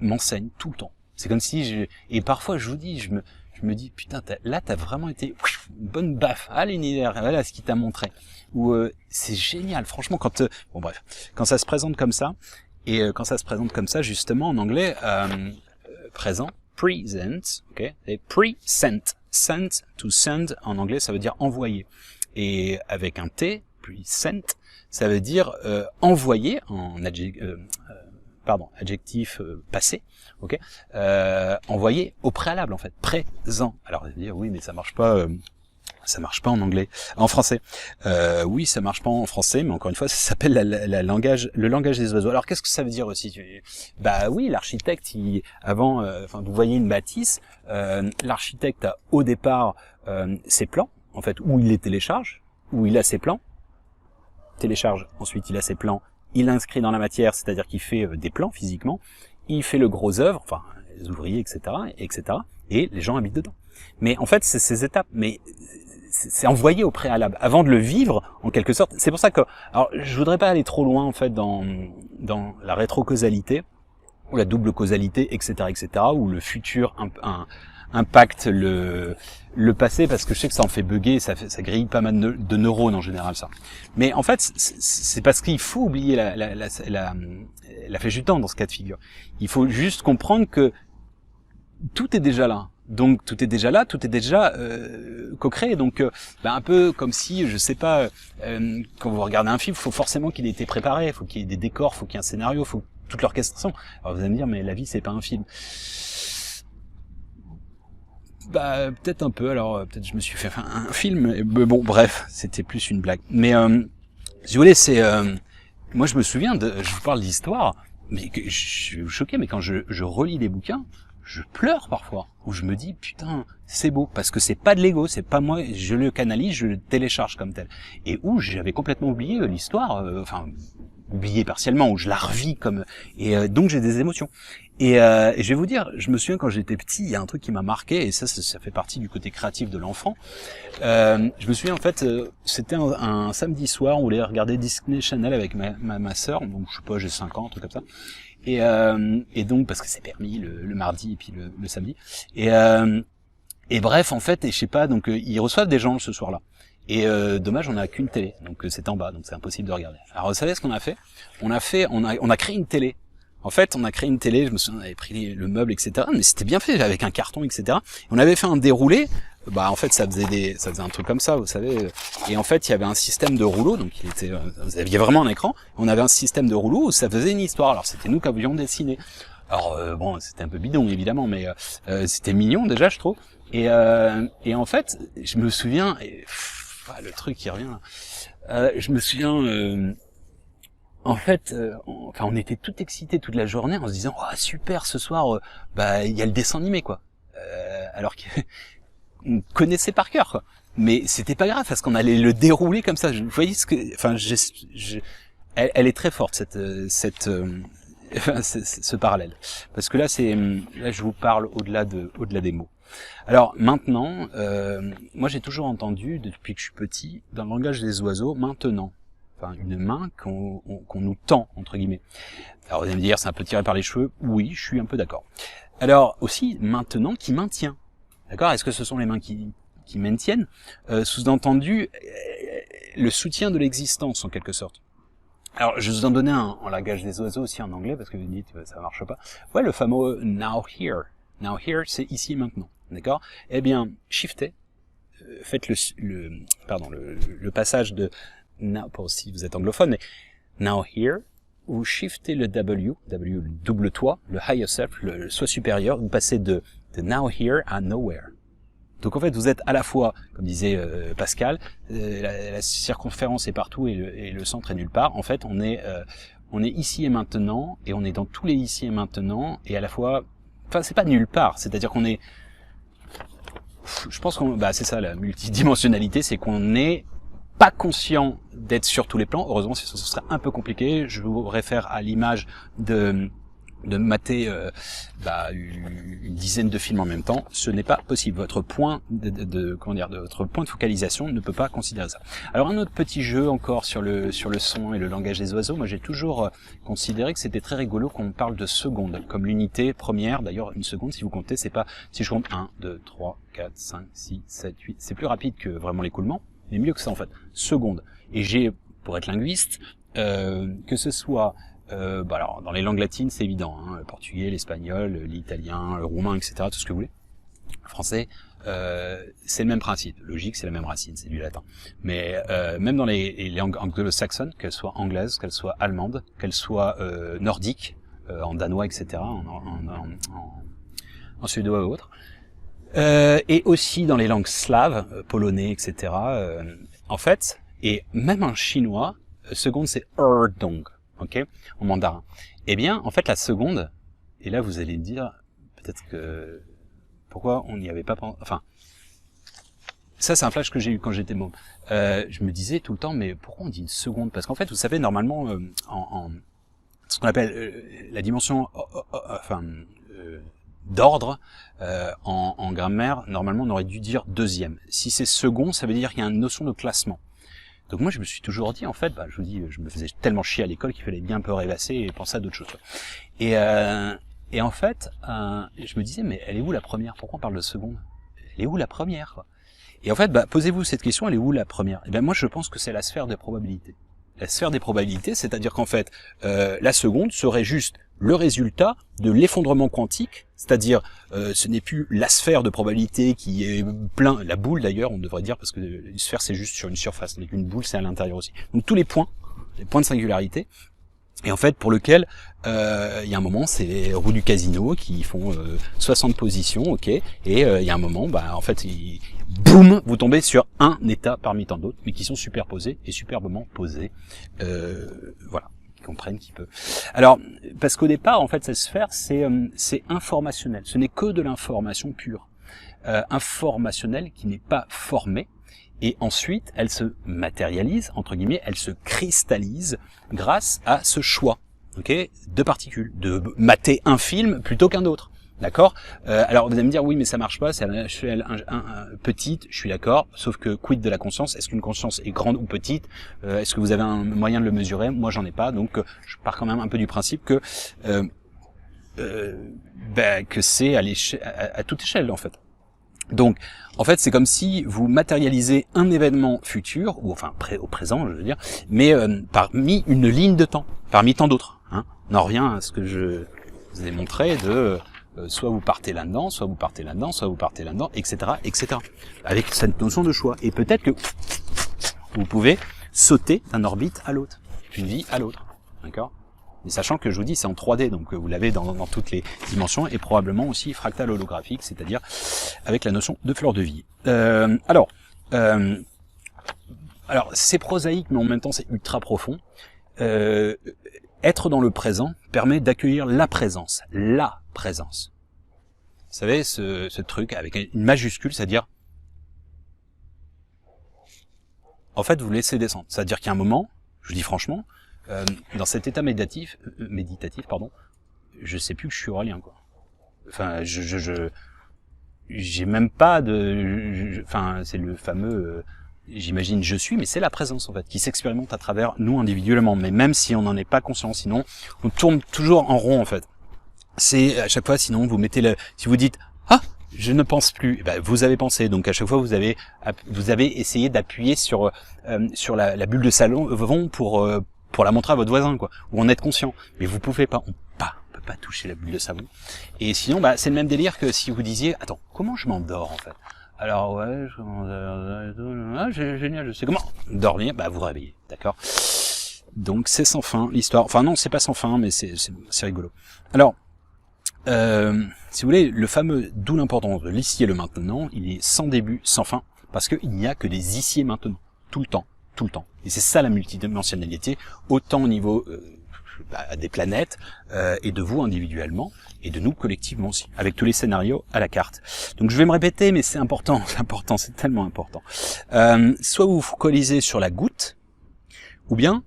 m'enseigne tout le temps. C'est comme si et parfois je vous dis, je me dis, putain, t'as vraiment été une bonne baffe à l'univers, voilà ce qu'il t'a montré. Ou c'est génial, franchement, bon bref, quand ça se présente comme ça, et quand ça se présente comme ça, justement, en anglais, présent, present, ok, et pre-sent, sent, to send, en anglais, ça veut dire envoyer. Et avec un T, present, ça veut dire envoyer, en adjectif passé, ok, envoyé au préalable en fait, présent. Alors vous allez dire oui, mais ça marche pas en anglais, en français. Oui, ça marche pas en français, mais encore une fois, ça s'appelle le langage des oiseaux. Alors qu'est-ce que ça veut dire aussi? Bah oui, l'architecte, vous voyez une bâtisse, l'architecte a au départ ses plans, en fait, où il les télécharge, où il a ses plans, télécharge, ensuite il a ses plans, il inscrit dans la matière, c'est-à-dire qu'il fait des plans physiquement, il fait le gros œuvre, enfin les ouvriers, etc., et les gens habitent dedans. Mais en fait, c'est ces étapes, mais c'est envoyé au préalable, avant de le vivre, en quelque sorte. C'est pour ça que, alors, je voudrais pas aller trop loin, en fait, dans la rétrocausalité, ou la double causalité, etc., où le futur impacte le passé, parce que je sais que ça en fait bugger, ça grille pas mal de neurones en général, ça. Mais en fait, c'est parce qu'il faut oublier la flèche du temps dans ce cas de figure. Il faut juste comprendre que tout est déjà là. Donc tout est déjà là, tout est déjà co-créé. Donc un peu comme si, je sais pas, quand vous regardez un film, il faut forcément qu'il ait été préparé, il faut qu'il y ait des décors, il faut qu'il y ait un scénario, il faut toute l'orchestration. Alors vous allez me dire, mais la vie c'est pas un film. Bah peut-être un peu. Alors peut-être je me suis fait un film. Mais bon, bref, c'était plus une blague. Mais si vous voulez, c'est moi je me souviens je vous parle d'histoire, mais je suis choqué. Mais quand je relis des bouquins, je pleure parfois, où je me dis putain c'est beau, parce que c'est pas de l'ego, c'est pas moi, je le canalise, je le télécharge comme tel, et où j'avais complètement oublié l'histoire, oublié partiellement, où je la revis comme, et donc j'ai des émotions. Et je vais vous dire, je me souviens quand j'étais petit, il y a un truc qui m'a marqué, et ça fait partie du côté créatif de l'enfant. Je me souviens en fait, c'était un samedi soir, on voulait regarder Disney Channel avec ma sœur, donc je sais pas, j'ai 5 ans, un truc comme ça. Et donc parce que c'est permis le mardi et puis le samedi. Et bref en fait, et je sais pas, donc ils reçoivent des gens ce soir-là. Et dommage, on n'a qu'une télé, donc c'est en bas, donc c'est impossible de regarder. Alors vous savez ce qu'on a fait? On a créé une télé. En fait, on a créé une télé, je me souviens, on avait pris le meuble, etc. Mais c'était bien fait, avec un carton, etc. On avait fait un déroulé, en fait, ça faisait un truc comme ça, vous savez. Et en fait, il y avait un système de rouleau, donc vous aviez vraiment un écran. On avait un système de rouleau où ça faisait une histoire. Alors, c'était nous qui avions dessiné. Alors, c'était un peu bidon, évidemment, mais c'était mignon, déjà, je trouve. Et en fait, je me souviens, le truc qui revient là. Je me souviens... En fait, on était tout excités toute la journée en se disant oh, super, ce soir, il y a le dessin animé quoi. Alors qu'on connaissait par cœur quoi. Mais c'était pas grave parce qu'on allait le dérouler comme ça. Vous voyez elle est très forte ce parallèle. Parce que là je vous parle au-delà des mots. Alors maintenant, moi j'ai toujours entendu depuis que je suis petit dans le langage des oiseaux maintenant. Enfin, une main qu'on nous tend, entre guillemets. Alors, vous allez me dire, c'est un peu tiré par les cheveux. Oui, je suis un peu d'accord. Alors, aussi, maintenant, qui maintient. D'accord? Est-ce que ce sont les mains qui maintiennent? Sous-entendu, le soutien de l'existence, en quelque sorte. Alors, je vous en donnais un en langage des oiseaux aussi en anglais, parce que vous me dites, ça marche pas. Ouais, le fameux now here. Now here, c'est ici et maintenant. D'accord? Eh bien, shiftez, faites le passage de now, pour si vous êtes anglophone, mais now here, vous shiftez le W, le double toi, le higher self, le soi supérieur, vous passez de now here à nowhere. Donc en fait, vous êtes à la fois, comme disait Pascal, la circonférence est partout et le centre est nulle part. En fait, on est ici et maintenant, et on est dans tous les ici et maintenant, et à la fois, enfin, c'est pas nulle part, c'est-à-dire qu'on est, je pense qu'on, c'est ça la multidimensionnalité, c'est qu'on n'est pas conscient d'être sur tous les plans. Heureusement, ce serait un peu compliqué. Je vous réfère à l'image de mater une dizaine de films en même temps. Ce n'est pas possible. Votre point votre point de focalisation ne peut pas considérer ça. Alors un autre petit jeu encore sur le son et le langage des oiseaux. Moi, j'ai toujours considéré que c'était très rigolo qu'on parle de secondes comme l'unité première. D'ailleurs, une seconde, si vous comptez, c'est pas si je compte 1, 2, 3, 4, 5, 6, 7, 8. C'est plus rapide que vraiment l'écoulement, mais mieux que ça en fait. Seconde. Et j'ai, pour être linguiste, que ce soit alors dans les langues latines, c'est évident, hein, le portugais, l'espagnol, l'italien, le roumain, etc., tout ce que vous voulez. Le français, c'est le même principe. Logique, c'est la même racine, c'est du latin. Mais même dans les langues anglo-saxonnes, qu'elles soient anglaises, qu'elles soient allemandes, qu'elles soient nordiques, en danois, etc., en suédois ou autre, et aussi dans les langues slaves, polonais, etc., en fait, et même en chinois, seconde, c'est erdong. Ok, en mandarin. Eh bien, en fait, la seconde, et là vous allez me dire, peut-être que, pourquoi on n'y avait pas pensé, enfin, ça c'est un flash que j'ai eu quand j'étais môme. Je me disais tout le temps, mais pourquoi on dit une seconde? Parce qu'en fait, vous savez, normalement, en ce qu'on appelle la dimension, d'ordre, en grammaire, normalement on aurait dû dire deuxième. Si c'est second, ça veut dire qu'il y a une notion de classement. Donc moi je me suis toujours dit en fait, je vous dis, je me faisais tellement chier à l'école qu'il fallait bien un peu rêvasser et penser à d'autres choses. Et en fait, je me disais mais elle est où la première? Pourquoi on parle de seconde? Elle est où la première quoi? Et en fait, posez-vous cette question, elle est où la première? Et bien moi je pense que c'est la sphère des probabilités. La sphère des probabilités, c'est-à-dire qu'en fait, la seconde serait juste le résultat de l'effondrement quantique, c'est-à-dire ce n'est plus la sphère de probabilité qui est plein, la boule d'ailleurs, on devrait dire, parce que une sphère c'est juste sur une surface, tandis qu'une boule c'est à l'intérieur aussi. Donc tous les points de singularité, et en fait pour lequel il y a un moment c'est les roues du casino qui font 60 positions, ok, et il y a un moment, en fait, boum, vous tombez sur un état parmi tant d'autres, mais qui sont superposés et superbement posés, voilà. Comprennent qui peut. Alors, parce qu'au départ, en fait, cette sphère, c'est informationnel. Ce n'est que de l'information pure. Informationnelle qui n'est pas formée. Et ensuite, elle se matérialise, entre guillemets, elle se cristallise grâce à ce choix, ok, de particules, de mater un film plutôt qu'un autre. D'accord. Alors vous allez me dire oui mais ça marche pas, c'est à l'échelle petite, je suis d'accord, sauf que quid de la conscience? Est-ce qu'une conscience est grande ou petite? Est-ce que vous avez un moyen de le mesurer? Moi j'en ai pas, donc je pars quand même un peu du principe que c'est à toute échelle en fait. Donc en fait c'est comme si vous matérialisez un événement futur, ou enfin au présent je veux dire, mais parmi une ligne de temps, parmi tant d'autres. Hein. On en revient à ce que je vous ai montré de soit vous partez là-dedans, soit vous partez là-dedans, soit vous partez là-dedans, etc., etc. Avec cette notion de choix. Et peut-être que vous pouvez sauter d'un orbite à l'autre, d'une vie à l'autre, d'accord? Mais sachant que je vous dis, c'est en 3D, donc vous l'avez dans toutes les dimensions, et probablement aussi fractal holographique, c'est-à-dire avec la notion de fleur de vie. Alors, c'est prosaïque, mais en même temps c'est ultra profond. Être dans le présent permet d'accueillir la présence. La présence. Vous savez, ce truc avec une majuscule, c'est-à-dire, en fait, vous laissez descendre. C'est-à-dire qu'il y a un moment, je vous dis franchement, dans cet état méditatif, je sais plus que je suis aurélien, quoi. Enfin, j'ai même pas de, c'est le fameux, j'imagine je suis, mais c'est la présence en fait qui s'expérimente à travers nous individuellement, mais même si on n'en est pas conscient, sinon on tourne toujours en rond en fait. C'est à chaque fois, sinon vous mettez si vous dites ah je ne pense plus, vous avez pensé, donc à chaque fois vous avez essayé d'appuyer sur la bulle de savon pour la montrer à votre voisin, quoi, ou en être conscient. Mais vous pouvez pas, on peut pas toucher la bulle de savon. Et sinon, bah, c'est le même délire que si vous disiez, attends, comment je m'endors en fait? Alors ouais, génial, je sais comment dormir, bah vous réveillez, d'accord? Donc c'est sans fin l'histoire. Enfin non, c'est pas sans fin, mais c'est rigolo. Alors, si vous voulez, le fameux d'où l'importance de l'ici et le maintenant, il est sans début, sans fin, parce qu'il n'y a que des ici et maintenant, tout le temps, tout le temps. Et c'est ça la multidimensionnalité, autant au niveau des planètes et de vous individuellement et de nous collectivement aussi, avec tous les scénarios à la carte. Donc je vais me répéter, mais c'est important, c'est tellement important. Soit vous vous focalisez sur la goutte, ou bien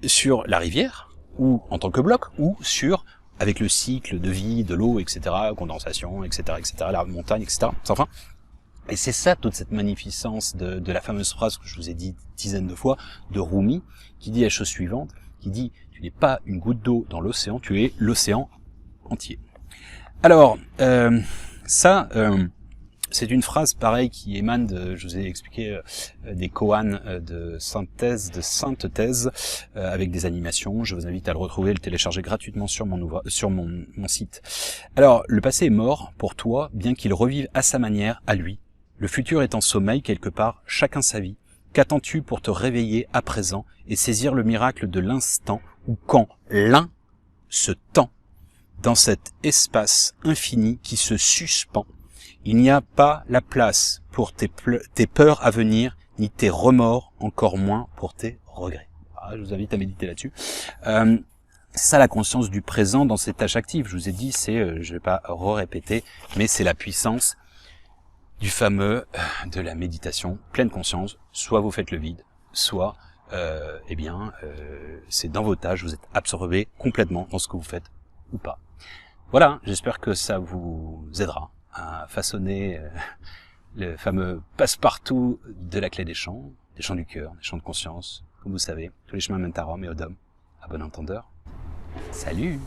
sur la rivière, ou en tant que bloc, ou sur avec le cycle de vie de l'eau, etc., condensation, etc., la montagne, etc. Enfin, et c'est ça toute cette magnificence de la fameuse phrase que je vous ai dit dizaines de fois de Rumi, qui dit la chose suivante, qui dit tu n'es pas une goutte d'eau dans l'océan, tu es l'océan entier. Alors, c'est une phrase pareille qui émane de, je vous ai expliqué, des koans de synthèse, de sainte thèse, avec des animations. Je vous invite à le retrouver, le télécharger gratuitement sur mon site. Alors, le passé est mort pour toi, bien qu'il revive à sa manière, à lui. Le futur est en sommeil quelque part, chacun sa vie. Qu'attends-tu pour te réveiller à présent et saisir le miracle de l'instant où quand l'un se tend dans cet espace infini qui se suspend, il n'y a pas la place pour tes peurs à venir, ni tes remords, encore moins pour tes regrets. Ah, je vous invite à méditer là-dessus. C'est ça la conscience du présent dans ces tâches actives. Je vous ai dit, c'est, je vais pas répéter, mais c'est la puissance du fameux de la méditation pleine conscience. Soit vous faites le vide, soit c'est dans vos tâches, vous êtes absorbé complètement dans ce que vous faites ou pas. Voilà, j'espère que ça vous aidera à façonner le fameux passe-partout de la clé des champs du cœur, des champs de conscience. Comme vous savez, tous les chemins mènent à Rome et au Dôme. À bon entendeur. Salut!